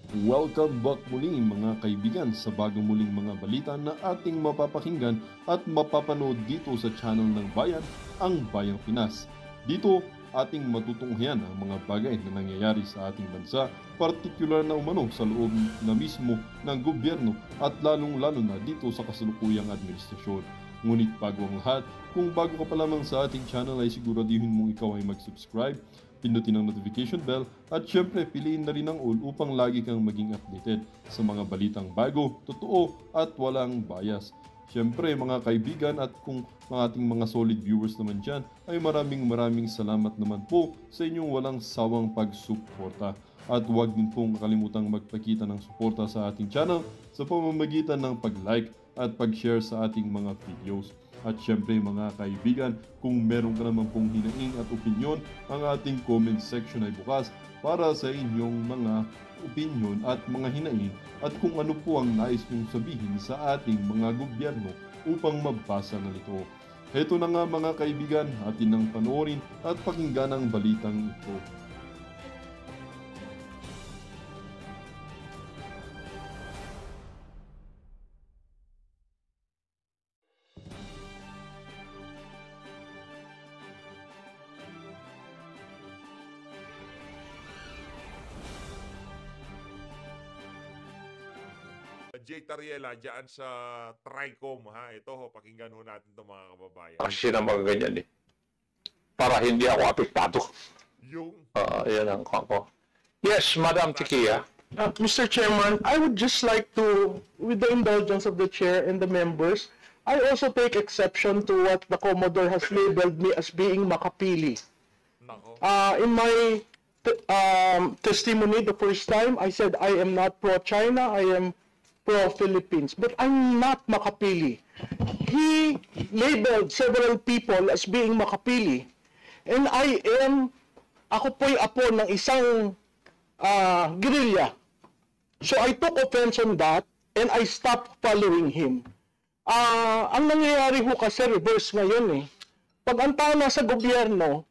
Welcome back muli mga kaibigan sa bagong muling mga balita na ating mapapakinggan at mapapanood dito sa channel ng Bayan, ang Bayang Pinas. Dito ating matutunghayan ang mga bagay na nangyayari sa ating bansa, partikular na umano sa loob na mismo ng gobyerno at lalong-lalo na dito sa kasalukuyang administrasyon. Ngunit bago ang lahat, kung bago ka pa lamang sa ating channel ay siguraduhin mong ikaw ay mag-subscribe, pindutin ang notification bell at syempre piliin na rin ang all upang lagi kang maging updated sa mga balitang bago, totoo at walang bias. Syempre mga kaibigan at kung mga ating mga solid viewers naman dyan ay maraming salamat naman po sa inyong walang sawang pagsuporta. At huwag din pong kalimutang magpakita ng suporta sa ating channel sa pamamagitan ng pag-like at pag-share sa ating mga videos. At syempre mga kaibigan, kung meron ka naman pong hinaing at opinyon, ang ating comment section ay bukas para sa inyong mga opinyon at mga hinaing at kung ano po ang nais nyong sabihin sa ating mga gobyerno upang mabasa na nito. Heto na nga mga kaibigan, atin nang panoorin at pakinggan ang balitang ito. Jay Tariela dyan sa TRICOM ha. Ito ho, pakinggan ho natin itong mga kababayan. Kasi na mga ganyan eh. Para hindi ako apektado. Yung? Yan ang ko. Yes, Madam Tikia. Mr. Chairman, I would just like to, with the indulgence of the chair and the members, I also take exception to what the Commodore has labeled me as being makapili. Nako. In my testimony the first time, I said I am not pro-China, I am pro-Philippines, but I'm not makapili. He labeled several people as being makapili, and ako po'y apo ng isang guerrilla. So I took offense on that, and I stopped following him. Ang nangyayari ho kasi reverse ngayon eh. Pag ang tao nasa gobyerno,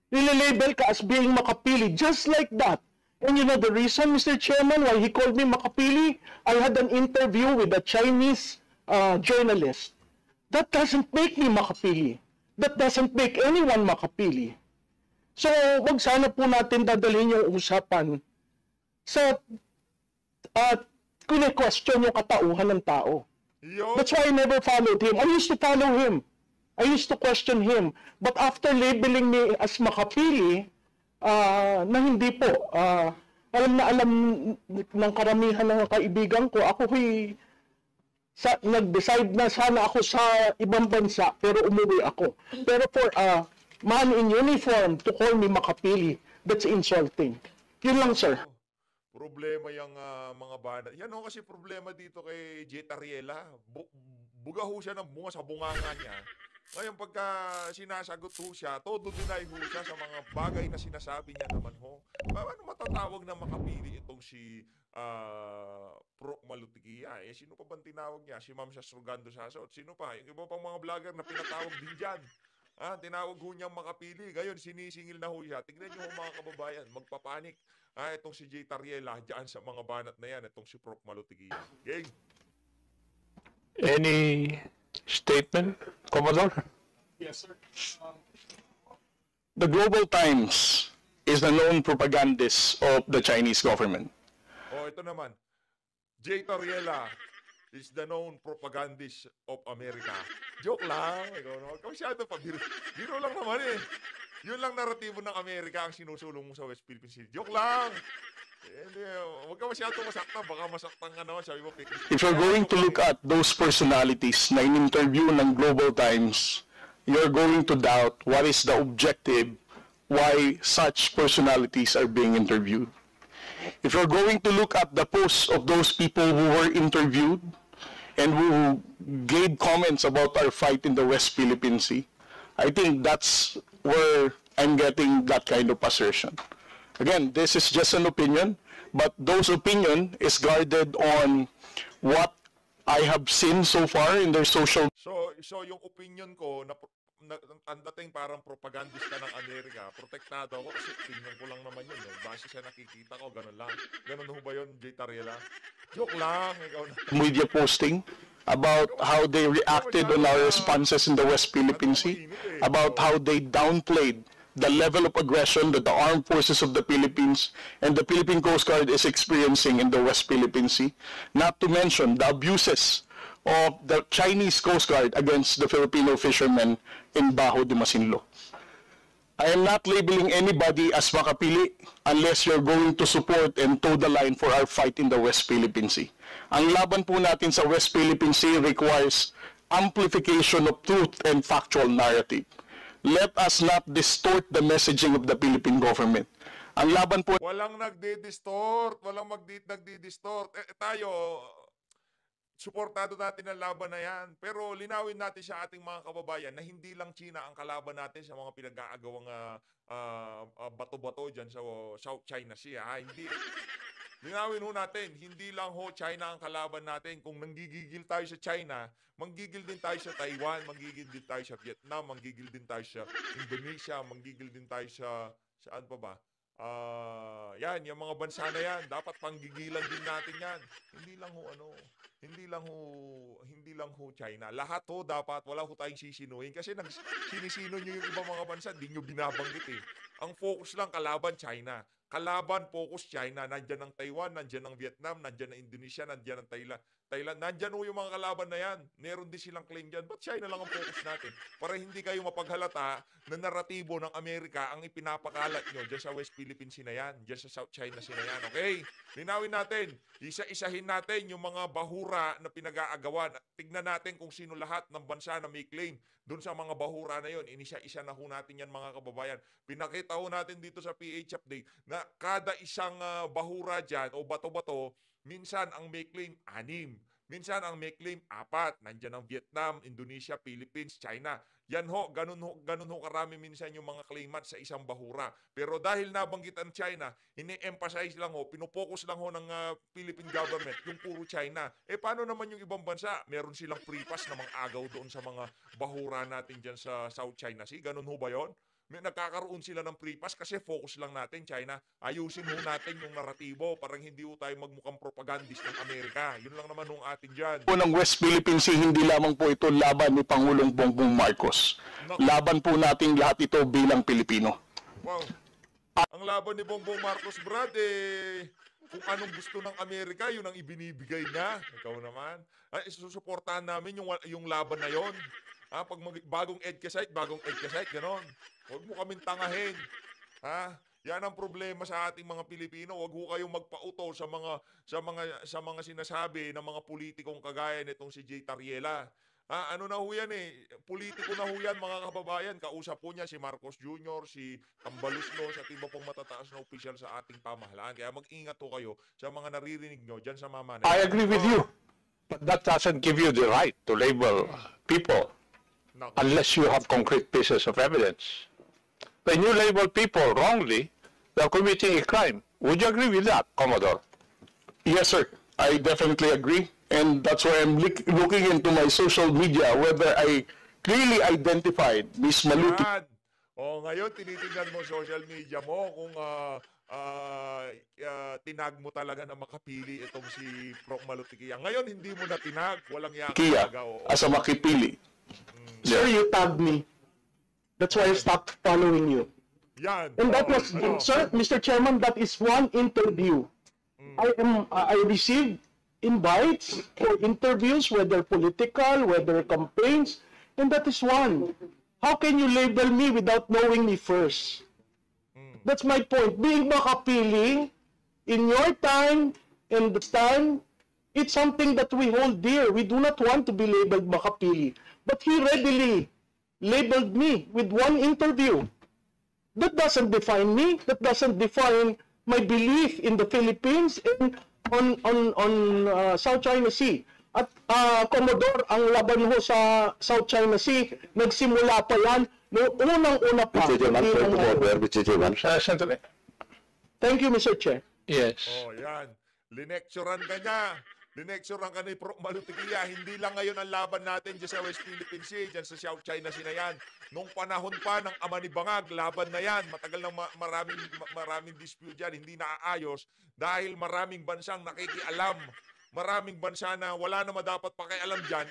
nililabel ka as being makapili, just like that. And you know the reason, Mr. Chairman, why he called me makapili? I had an interview with a Chinese journalist. That doesn't make me makapili. That doesn't make anyone makapili. So, wag sana po natin dadalhin yung usapan sa kune-question yung katauhan ng tao. Yo. That's why I never followed him. I used to follow him. I used to question him. But after labeling me as makapili, na hindi po, alam ng karamihan ng kaibigan ko, nag-decide na sana ako sa ibang bansa, pero umuwi ako. Pero for a man in uniform to call me makapili, that's insulting. Yun lang, sir. Problema yung mga banat. Yan ho kasi problema dito kay Jay Tariela. Buga ho siya ng bunga sa bunganga niya. Ngayon pagka sinasagot ho siya, todo deny ho siya sa mga bagay na sinasabi niya naman ho. Paano matatawag na makapili itong si Pro Malutigia? Eh, sino pa bang tinawag niya? Si Ma'am Sasrugando Sasot? Sino pa? Yung iba pang mga vlogger na pinatawag din dyan. Tinawag ho niyang makapili. Ngayon, sinisingil na ho siya. Tingnan niyo ho mga kababayan, magpapanik. Itong si Jay Tariela, dyan sa mga banat na yan, itong si Prof. Malutigia. Okay? Any statement, Commodore? Yes, sir. The Global Times is the known propagandist of the Chinese government. Ito naman. Jay Tariela is the known propagandist of America. Joke lang. Ikaw naman. Masyado pa. Biro lang naman eh. Yun lang naratibo ng Amerika ang sinusulong mo sa West Philippine Sea. Joke lang. Hindi, huwag ka masyado masaktan. Baka masaktan ka naman. Sabi mo, If you're going to look at those personalities na in-interview ng Global Times, you're going to doubt what is the objective, why such personalities are being interviewed. If you're going to look at the posts of those people who were interviewed and who gave comments about our fight in the West Philippine Sea, I think that's where I'm getting that kind of assertion. Again, this is just an opinion, but those opinion is guarded on what I have seen so far in their social. So yung opinion ko na ang dating parang propagandista ng Amerika, protektado ako kasi tingnan ko lang naman yun. Base sa nakikita ko, ganun lang. Ganun ho ba yun, J. Tariela? Joke lang, ikaw na. Media posting about how they reacted on our responses in the West Philippine Sea, about how they downplayed the level of aggression that the armed forces of the Philippines and the Philippine Coast Guard is experiencing in the West Philippine Sea, not to mention the abuses of the Chinese Coast Guard against the Filipino fishermen in Bajo de Masinloc. I am not labeling anybody as makapili unless you're going to support and toe the line for our fight in the West Philippine Sea. Ang laban po natin sa West Philippine Sea requires amplification of truth and factual narrative. Let us not distort the messaging of the Philippine government. Ang laban po Walang nagdi-distort, walang nagdi-distort. Tayo, suportado natin ang laban na yan. Pero linawin natin sa ating mga kababayan na hindi lang China ang kalaban natin sa mga pinag-aagawang bato-bato dyan sa South China Sea. Hindi. Linawin ho natin, hindi lang ho China ang kalaban natin. Kung nanggigigil tayo sa China, manggigil din tayo sa Taiwan, manggigil din tayo sa Vietnam, manggigil din tayo sa Indonesia, manggigil din tayo sa saan pa ba? Yan, yung mga bansa na yan, dapat panggigilan din natin yan. Hindi lang ho China. Lahat ho dapat, wala ho tayong sisinuhin kasi sinisino nyo yung ibang mga bansa, hindi nyo binabanggit eh. Ang focus lang kalaban China. Kalaban, focus China. Nandyan ang Taiwan, nandyan ang Vietnam, nandyan ang Indonesia, nandyan ang Thailand. Nandyan ho yung mga kalaban na yan. Meron din silang claim dyan. Ba't China lang ang focus natin? Para hindi kayo mapaghalata na naratibo ng Amerika ang ipinapakalat nyo dyan sa West Philippine Sea na yan, dyan sa South China Sea na yan. Okay? Linawin natin. Isa-isahin natin yung mga bahura na pinag-aagawan. Tignan natin kung sino lahat ng bansa na may claim doon sa mga bahura na yon. Inisa-isa na ho natin yan mga kababayan. Pinakita ho natin dito sa PH Update na kada isang bahura dyan o bato-bato, minsan ang may claim 6. Minsan ang may claim 4. Nandiyan ang Vietnam, Indonesia, Philippines, China. Yan ho, ganun ho karami minsan yung mga claimant sa isang bahura. Pero dahil nabanggit ang China, ini-emphasize lang ho, pinopokus lang ho ng Philippine government yung puro China. Paano naman yung ibang bansa? Meron silang free pass na agaw doon sa mga bahura natin dyan sa South China Sea. Ganun ho ba yun? May nagkakaroon sila ng free pass kasi focus lang natin, China. Ayusin ho natin yung naratibo, parang hindi ho tayo magmukhang propagandist ng Amerika. Yun lang naman ho atin dyan. po ng West Philippine Sea, hindi lamang po ito laban ni Pangulong Bongbong Marcos. Laban po nating lahat ito bilang Pilipino. Wow. Ang laban ni Bongbong Marcos, Brad, kung anong gusto ng Amerika, yun ang ibinibigay niya. Ikaw naman. Susuportahan namin yung laban na yon. Pag bagong EDCA site, ganon. Huwag mo kaming tangahin. Yan ang problema sa ating mga Pilipino. Huwag ho kayong magpauto sa mga sinasabi ng mga politikong kagaya nitong si J. Tariela. Ano na ho yan politiko na ho yan mga kababayan. Kausap po niya si Marcos Jr., si Tambaluslos at iba pong matataas na opisyal sa ating pamahalaan. Kaya mag-ingat ho kayo sa mga naririnig nyo dyan sa mama. I agree with you. But that doesn't give you the right to label people unless you have concrete pieces of evidence. When you label people wrongly, they're committing a crime. Would you agree with that, Commodore? Yes, sir. I definitely agree. And that's why I'm looking into my social media whether I clearly identified Miss Maluti. Ngayon tinitingnan mo social media mo kung tinag mo talaga na makapili itong si Prof. Malutikia. Ngayon hindi mo na tinag, walang yaka talaga. As a makipili. Sir, you tagged me. That's why I stopped following you. Yan. And that was, sir, Mr. Chairman, that is one interview. I received invites for interviews, whether political, whether campaigns, and that is one. How can you label me without knowing me first? That's my point. Being makapili in your time and the time, it's something that we hold dear. We do not want to be labeled makapili. But he readily labeled me with one interview. That doesn't define me. That doesn't define my belief in the Philippines and on South China Sea. At Commodore, ang laban ho sa South China Sea, nagsimula pa yan noong unang-una pa. Thank you, Mr. Chair. Yes. Yan. Linecturan ka niya. Linecturean ka ni Pro Malutikia, hindi lang ngayon ang laban natin dyan sa West Philippine Sea, dyan sa South China Sea na yan. Nung panahon pa ng Ama ni Bangag, laban na yan. Matagal nang maraming dispute dyan, hindi naaayos dahil maraming bansang nakikialam. Maraming bansa na wala naman dapat pakialam dyan,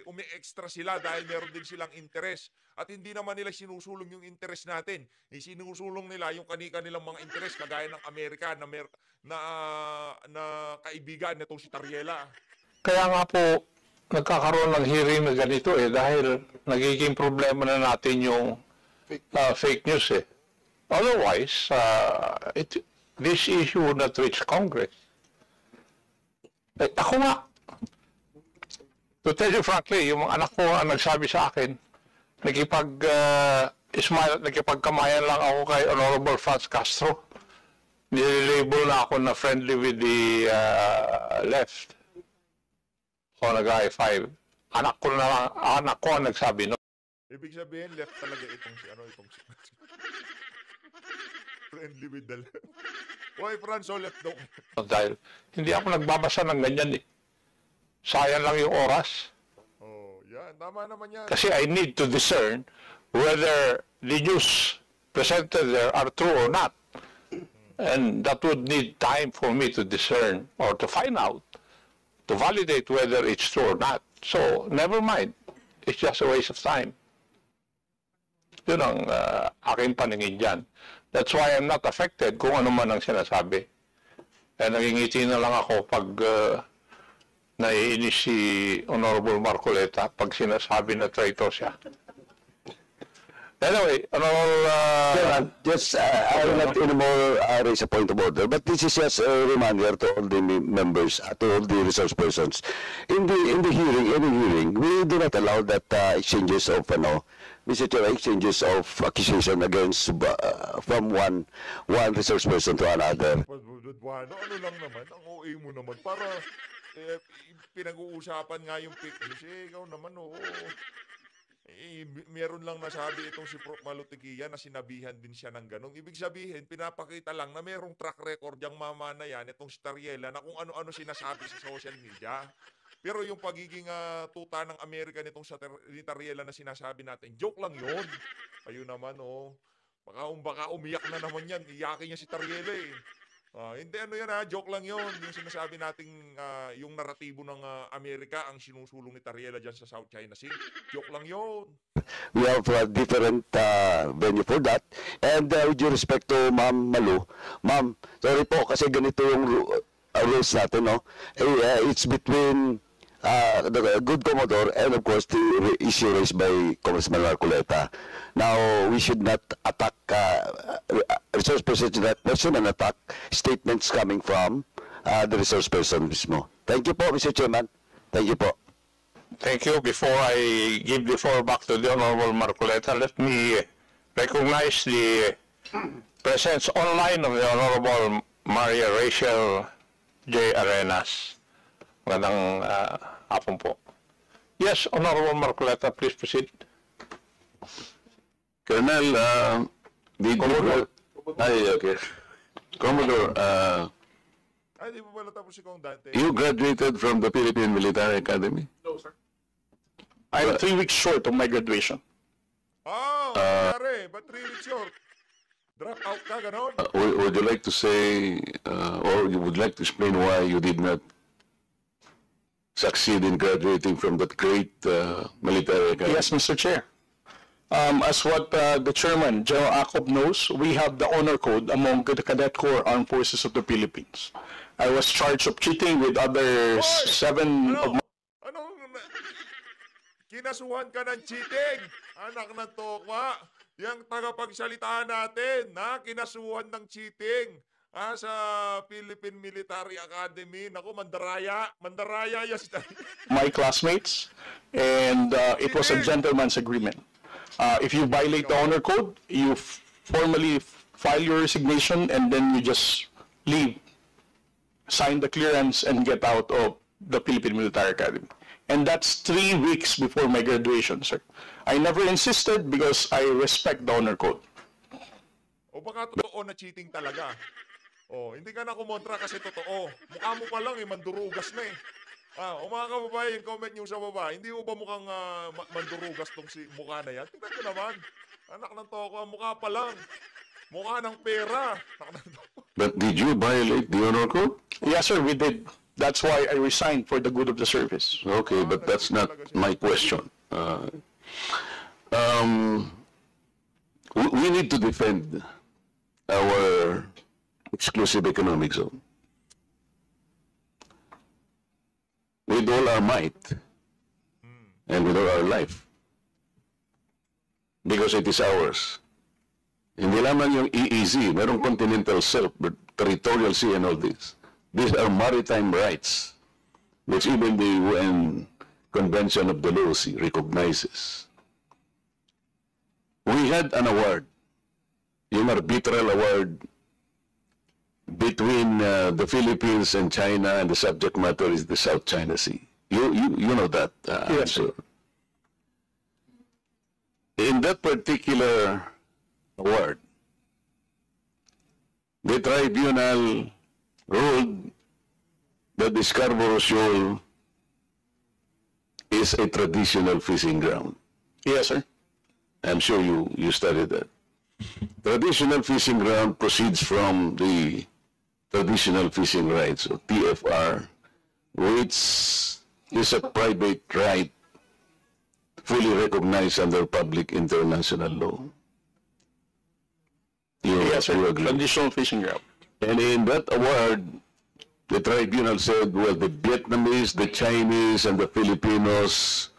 umi-extra sila dahil meron din silang interes. At hindi naman nila sinusulong yung interes natin. Sinusulong nila yung kanilang mga interes, kagaya ng Amerika na kaibigan nitong si Tariela. Kaya nga po, nagkakaroon ng hearing na ganito dahil nagiging problema na natin yung fake news Otherwise, this issue would not reach Congress. Ako nga, to tell you frankly, yung mga anak ko ang nagsabi sa akin, smile at nakipagkamayan lang ako kay Honorable Franz Castro. Nililabel na ako na friendly with the left. O nag-high five. Anak ko ang nagsabi, no? Ibig sabihin, left talaga itong si friendly with the left. Why Franz, so left daw? Dahil hindi ako nagbabasa ng ganyan Sayang lang yung oras. Oh, yan. Tama naman yan. Kasi I need to discern whether the news presented there are true or not. And that would need time for me to discern or to find out, to validate whether it's true or not. So, never mind. It's just a waste of time. Yun ang aking paningin dyan. That's why I'm not affected kung ano man ang sinasabi. Nangingiti na lang ako pag naiinis si Honorable Marcoleta pag sinasabi na traitor siya. Anyway, I will not anymore raise a point of order, but this is just a reminder to all the members, to all the resource persons. In the hearing, any hearing, we do not allow that exchanges of exchanges of accusation against from one resource person to another. Ano lang naman, ang OA mo naman, para pinag-uusapan nga yung fake news. Ikaw naman, meron lang nasabi itong si Prof. Malutikia na sinabihan din siya ng ganun. Ibig sabihin, pinapakita lang na merong track record yung mama na yan, itong si Tariela, na kung ano-ano sinasabi sa social media. Pero yung pagiging tuta ng Amerika nitong ni Tariela na sinasabi natin, joke lang yun. Ayun naman, baka umiyak na naman yan. Iyakin niya si Tariela hindi joke lang yun. Yung sinasabi nating yung naratibo ng Amerika ang sinusulong ni Tariela dyan sa South China Sea. Joke lang yun. We have a different venue for that. And with due respect to Ma'am Malu, Ma'am, sorry po kasi ganito yung rules natin, no? It's between the good Commodore and of course the issue raised by Congressman Marcoleta. Now, we should not attack resource person to that person and attack statements coming from the resource person mismo. Thank you po, Mr. Chairman. Thank you po. Thank you. Before I give the floor back to the Honorable Marcoleta, let me recognize the presence online of the Honorable Maria Rachel J. Arenas. Magandang hapon po. Yes, Honorable Marcoleta, please proceed. Colonel, Commodore, Di ba pala tapos si Kong Dante? you graduated from the Philippine Military Academy? No, sir. I'm 3 weeks short of my graduation. Nangyari. But 3 weeks short. Drop out ka, ganon? Would you like to say, or you would like to explain why you did not succeed in graduating from that great military academy? Yes, Mr. Chair. As what the Chairman, General Acob, knows, we have the honor code among the Cadet Corps Armed Forces of the Philippines. I was charged of cheating with others, 7 of my... Kinasuhan ka ng cheating? Anak ng tokwa. Yung tagapagsalitaan natin, kinasuhan ng cheating. Sa Philippine Military Academy. Naku, mandaraya. Mandaraya, yes. my classmates, and it was a gentleman's agreement. If you violate the honor code, you formally file your resignation and then you just leave, sign the clearance, and get out of the Philippine Military Academy. And that's 3 weeks before my graduation, sir. I never insisted because I respect the honor code. O baka totoo na cheating talaga. Oh, hindi ka na kumontra kasi totoo. Mukha mo pa lang mandurugas na eh. O mga kababayan, comment nyo sa baba. Hindi mo ba mukhang mandurugas tong si mukha na yan? Tingnan ko naman. Anak ng toko, mukha pa lang. Mukha ng pera. But did you violate the honor code? Yes, sir, we did. That's why I resigned for the good of the service. Okay, but that's not my question. We need to defend our exclusive economic zone with all our might and with all our life, because it is ours. Hindi lamang yung EEZ, merong continental shelf, territorial sea and all this. These are maritime rights, which even the UN Convention of the Law Sea recognizes. We had an award, yung arbitral award between the Philippines and China, and the subject matter is the South China Sea. You know that, Yes, sir. In that particular award, the tribunal ruled that the Scarborough Shoal is a traditional fishing ground. Yes, sir. I'm sure you studied that. Traditional fishing ground proceeds from the traditional fishing rights, or TFR, which is a private right fully recognized under public international law. Yes, sir. You agree? Traditional fishing ground. And in that award, the tribunal said, well, the Vietnamese, the Chinese, and the Filipinos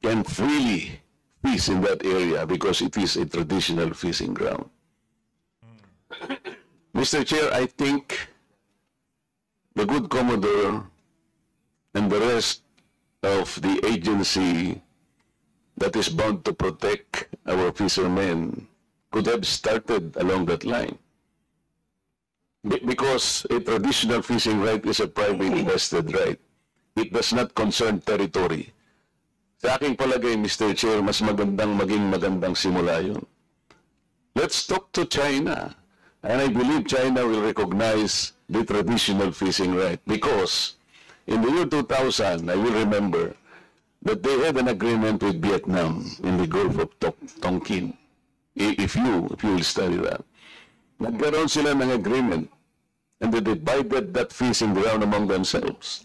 can freely fish in that area because it is a traditional fishing ground. Mr. Chair, I think the good Commodore and the rest of the agency that is bound to protect our fishermen could have started along that line. Because a traditional fishing right is a private vested right. It does not concern territory. Sa aking palagay, Mr. Chair, mas maging magandang simula yun. Let's talk to China. And I believe China will recognize the traditional fishing right. Because in the year 2000, I will remember that they had an agreement with Vietnam in the Gulf of Tonkin. If you will study that. Nagkaroon sila ng agreement, and they divided that fishing ground among themselves.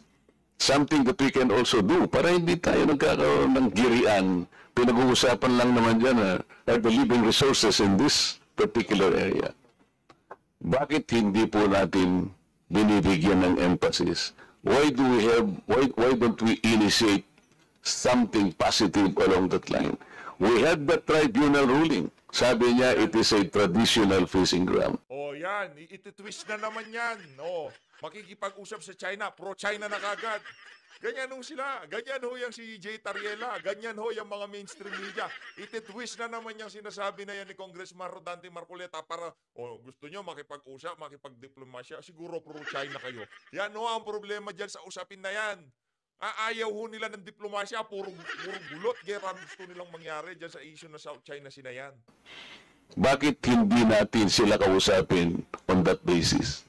Something that we can also do para hindi tayo nagkakaroon ng girian. Pinag-uusapan lang naman dyan are the living resources in this particular area. Bakit hindi po natin binibigyan ng emphasis? Why don't we initiate something positive along that line? We had the tribunal ruling. Sabi niya, it is a traditional fishing ground. Yan. Ititwist na naman yan. Makikipag-usap sa China. Pro-China na kagad. Ganyan ho sila. Ganyan ho yung si Jay Tariela. Ganyan ho yung mga mainstream media. Ititwist na naman yung sinasabi na yan ni Congressman Rodante Marcoleta para, gusto nyo makipag-usap, makipag-diplomasya, siguro pro-China kayo. Yan ho ang problema dyan sa usapin na yan. Ayaw ho nila ng diplomasya, puro gulot. Gera gusto nilang mangyari dyan sa issue na South China Sea na yan. Bakit hindi natin sila kausapin on that basis?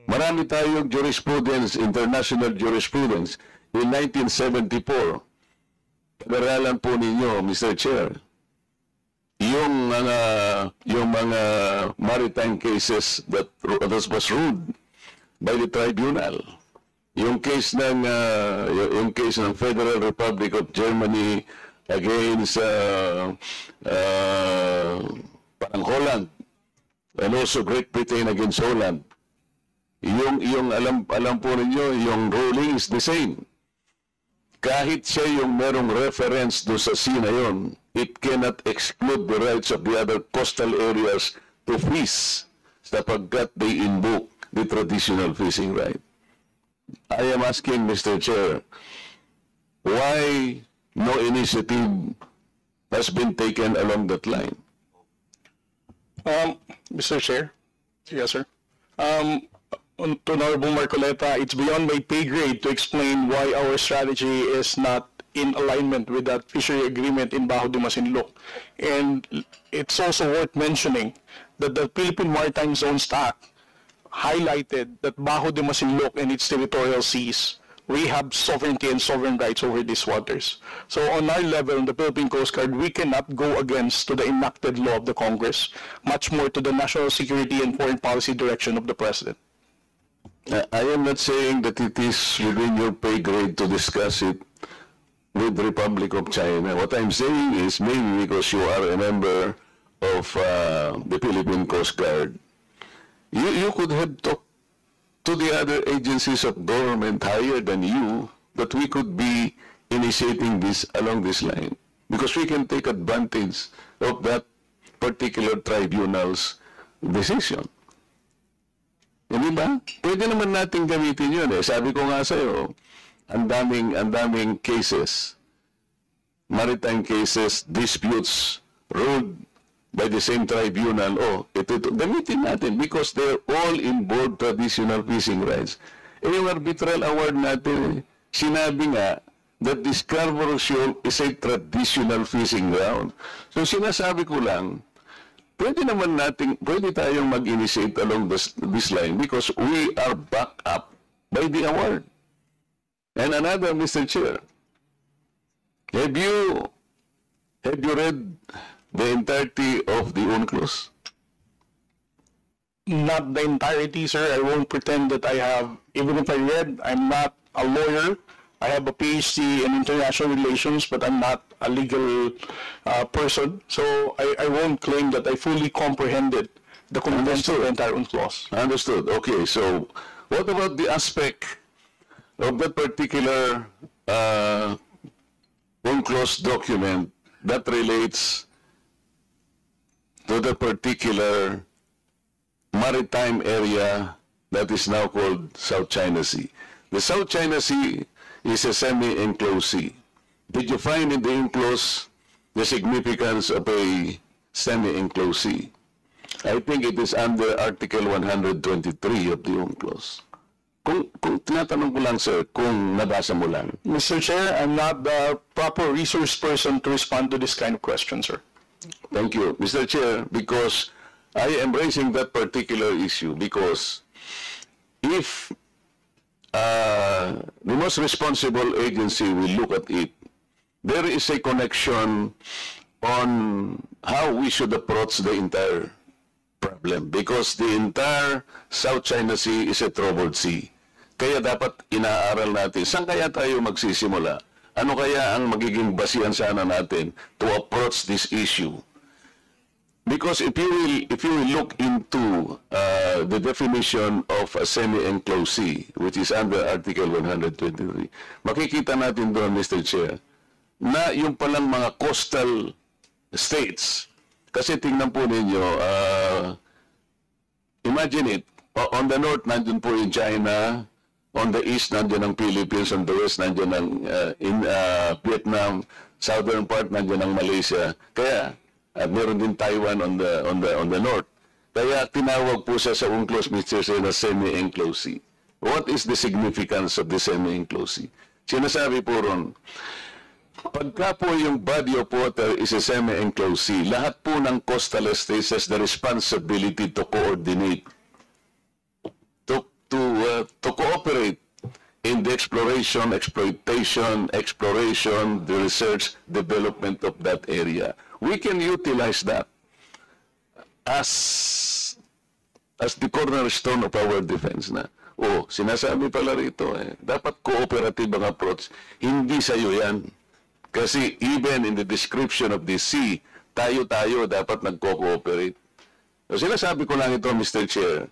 Marami tayong jurisprudence, international jurisprudence. In 1974, pag-aralan po ninyo, Mr. Chair, yung mga maritime cases that was ruled by the tribunal. Yung case ng Federal Republic of Germany against parang Holland, and also Great Britain against Holland. Yung alam po ninyo, yung ruling is the same. Kahit siya yung merong reference do sa sea na yun, it cannot exclude the rights of the other coastal areas to fish sapagkat they invoke the traditional fishing right. I am asking, Mr. Chair, why no initiative has been taken along that line? Mr. Chair, yes, sir. To Honorable Marcoleta, it's beyond my pay grade to explain why our strategy is not in alignment with that fishery agreement in Bajo de Masinloc. And it's also worth mentioning that the Philippine Maritime Zones Act highlighted that Bajo de Masinloc and its territorial seas, we have sovereignty and sovereign rights over these waters. So on our level, in the Philippine Coast Guard, we cannot go against to the enacted law of the Congress, much more to the national security and foreign policy direction of the President. I am not saying that it is within your pay grade to discuss it with the Republic of China. What I'm saying is maybe because you are a member of the Philippine Coast Guard, you could have talked to the other agencies of government higher than you that we could be initiating this along this line, because we can take advantage of that particular tribunal's decision. Hindi ba? Pwede naman natin gamitin yun eh. Sabi ko nga sa'yo, ang daming cases, maritime cases, disputes ruled by the same tribunal. Ito, gamitin natin because they're all involved traditional fishing rights. Yung arbitral award natin, sinabi nga that the Scarborough Shoal is a traditional fishing ground. So sinasabi ko lang, pwede tayong mag-initiate along this line because we are backed up by the award. And another, Mr. Chair, have you read the entirety of the UNCLOS? Not the entirety, sir. I won't pretend that I have. Even if I read, I'm not a lawyer. I have a PhD in international relations, but I'm not a legal person. So I won't claim that I fully comprehended the contents of the entire UNCLOS. Understood. Okay, so what about the aspect of that particular UNCLOS document that relates to the particular maritime area that is now called South China Sea? The South China Sea is a semi-enclosed sea. Did you find in the UNCLOS the significance of a semi-enclosed sea? I think it is under Article 123 of the UNCLOS. Kung tinatanong ko lang, sir, kung nabasa mo lang. Mr. Chair, I'm not the proper resource person to respond to this kind of question, sir. Thank you, Mr. Chair, because I am raising that particular issue because if the most responsible agency will look at it, there is a connection on how we should approach the entire problem because the entire South China Sea is a troubled sea. Kaya dapat inaaral natin, saan kaya tayo magsisimula? Ano kaya ang magiging basihan sana natin to approach this issue? Because if you will look into the definition of a semi-enclosed sea, which is under Article 123, makikita natin doon, Mr. Chair, na yung palang mga coastal states, kasi tingnan po ninyo, imagine it, on the north, nandun po yung China, on the east, nandun ang Philippines, on the west, nandun ang Vietnam, southern part, nandun ang Malaysia. Kaya, at meron din Taiwan on the north. Kaya tinawag po siya sa UNCLOS, Mr. Chair, na semi-enclosed sea. What is the significance of the semi-enclosed sea? Sinasabi po ron, pagka po yung body of water is a semi-enclosed sea, lahat po ng coastal states has the responsibility to coordinate, to cooperate in the exploration, the research, development of that area. We can utilize that as the cornerstone of our defense na. Sinasabi pala rito, dapat cooperative ang approach. Hindi sa'yo yan. Kasi even in the description of the sea, tayo dapat nagko-cooperate. So sinasabi ko lang ito, Mr. Chair,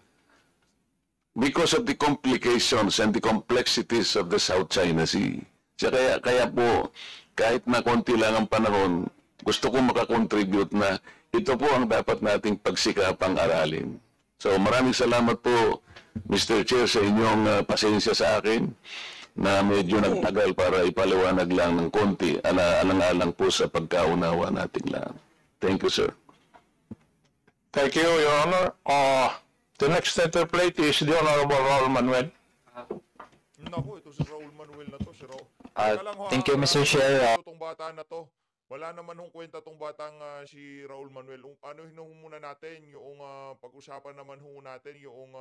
because of the complications and the complexities of the South China Sea. Kaya po, kahit na konti lang ang panahon, gusto ko makakontribute na ito po ang dapat nating pagsikapang aralin. So maraming salamat po, Mr. Chair, sa inyong pasensya sa akin na medyo nagtagal para ipaliwanag lang ng konti, alang-alang po sa pagkaunawa nating lahat. Thank you, sir. Thank you, Your Honor. The next interplate is the Honorable Raul Manuel. Naku, ito si Raul Manuel na to. Si Raul. Thank you, Mr. Chair. Itong bata na to. wala naman hong kwenta tong batang si Raul Manuel. Ano muna natin yung pag-usapan naman ho natin yung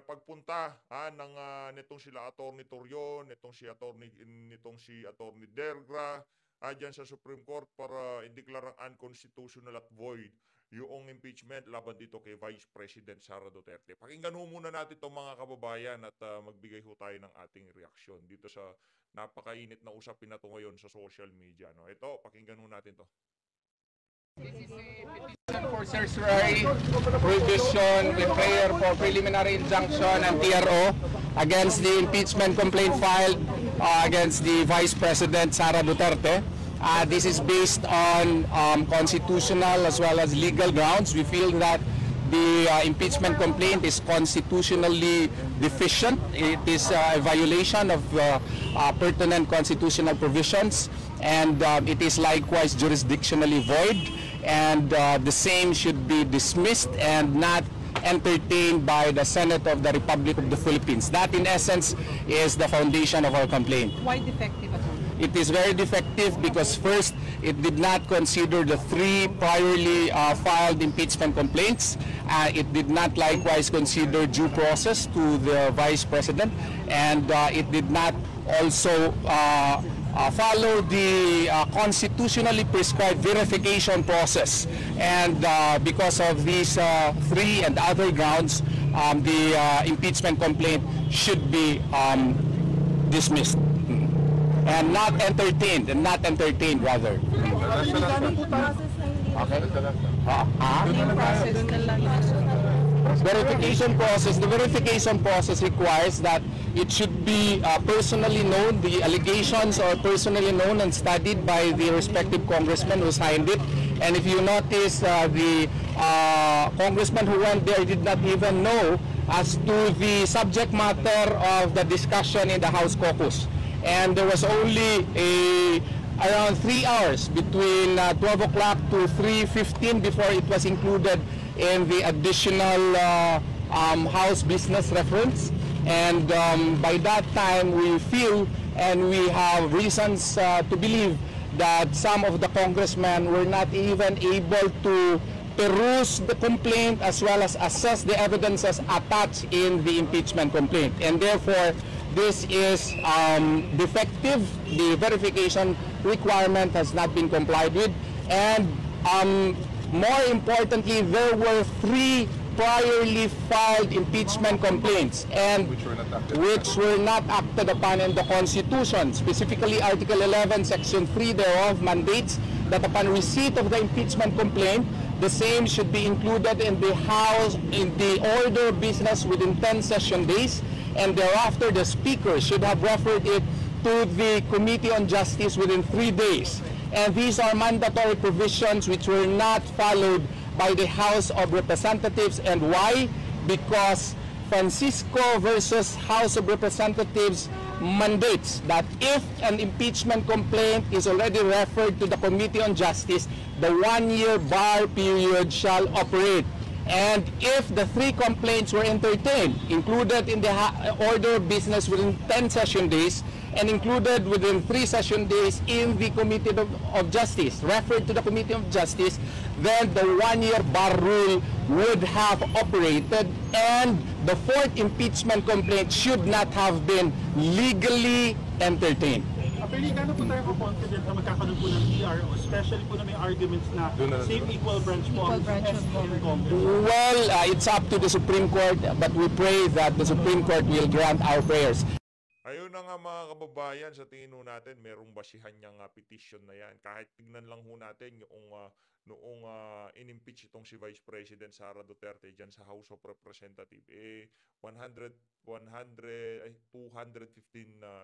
pagpunta ng nitong sila Attorney Torion, nitong si Attorney Dergra diyan sa Supreme Court para indeklarang unconstitutional at void yung impeachment laban dito kay Vice President Sara Duterte. Pakinggan ho muna natin itong mga kababayan at magbigay ho tayo ng ating reaksyon dito sa napakainit na usapin na to ngayon sa social media. No? Ito, pakinggan ho natin to. For certiorari prohibition with prayer for preliminary injunction and TRO against the impeachment complaint filed against the Vice President Sara Duterte. This is based on constitutional as well as legal grounds. We feel that the impeachment complaint is constitutionally deficient. It is a violation of pertinent constitutional provisions, and it is likewise jurisdictionally void, and the same should be dismissed and not entertained by the Senate of the Republic of the Philippines. That in essence is the foundation of our complaint. Why defective, Attorney? It is very defective because first, it did not consider the 3 priorly filed impeachment complaints. It did not likewise consider due process to the Vice President, and it did not also follow the constitutionally prescribed verification process. And because of these 3 and other grounds, the impeachment complaint should be dismissed and not entertained, rather. Okay. The verification process requires that it should be personally known, the allegations are personally known and studied by the respective congressman who signed it. And if you notice, the congressman who went there did not even know as to the subject matter of the discussion in the House caucus. And there was only around 3 hours between 12 o'clock to 3:15 before it was included in the additional House business reference. And by that time, we feel and we have reasons to believe that some of the congressmen were not even able to peruse the complaint as well as assess the evidences attached in the impeachment complaint. And therefore, this is defective. The verification requirement has not been complied with. And more importantly, there were 3 priorly filed impeachment complaints and which were not acted upon in the Constitution. Specifically, Article 11, Section 3 thereof mandates that upon receipt of the impeachment complaint, the same should be included in the House, in the order of business within 10 session days, and thereafter the Speaker should have referred it to the Committee on Justice within 3 days. And these are mandatory provisions which were not followed by the House of Representatives. And why? Because Francisco versus House of Representatives mandates that if an impeachment complaint is already referred to the Committee on Justice, the 1-year bar period shall operate. And if the 3 complaints were entertained, included in the order of business within 10 session days, and included within 3 session days in the Committee of Justice, referred to the Committee of Justice, then the 1-year bar rule would have operated, and the 4th impeachment complaint should not have been legally entertained. Attorney, gano'n po tayo confident na magkakaroon po ng TRO, especially po na may arguments na same equal branch po ang SEC Congress? Well, it's up to the Supreme Court, but we pray that the Supreme Court will grant our prayers. Ayun na nga mga kababayan, sa tingin ho natin, merong basihan niyang petition na yan. Kahit tignan lang ho natin noong in-impeach itong si Vice President Sara Duterte dyan sa House of Representatives, 215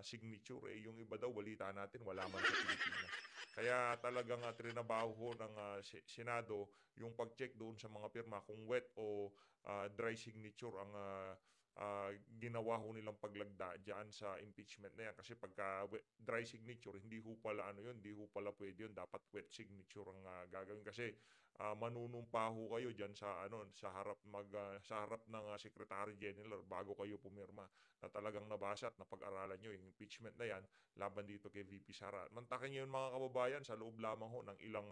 signature. Yung iba daw, balita natin, wala man sa Pilipinas. Kaya talagang trinabaho ho ng Senado yung pag-check doon sa mga pirma kung wet o dry signature ang ginawa ho nilang paglagda dyan sa impeachment na yan. Kasi pagka dry signature, hindi ho pala hindi ho pala pwede yun. Dapat wet signature ang gagawin. Kasi manunumpa ho kayo dyan sa sa harap ng Secretary General bago kayo pumirma na talagang nabasa at napag-aralan nyo yung impeachment na yan laban dito kay VP Sara. Mantakin nyo yun mga kababayan, sa loob lamang ho ng ilang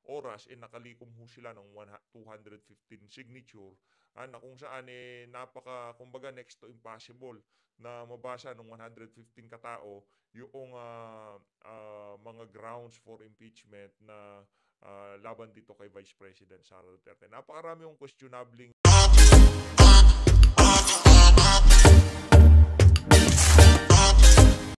oras, nakalikom ho sila ng 215 signature na kung saan kumbaga next to impossible na mabasa ng 115 katao yung mga grounds for impeachment na laban dito kay Vice President Sara Duterte. Napakarami yung questionabling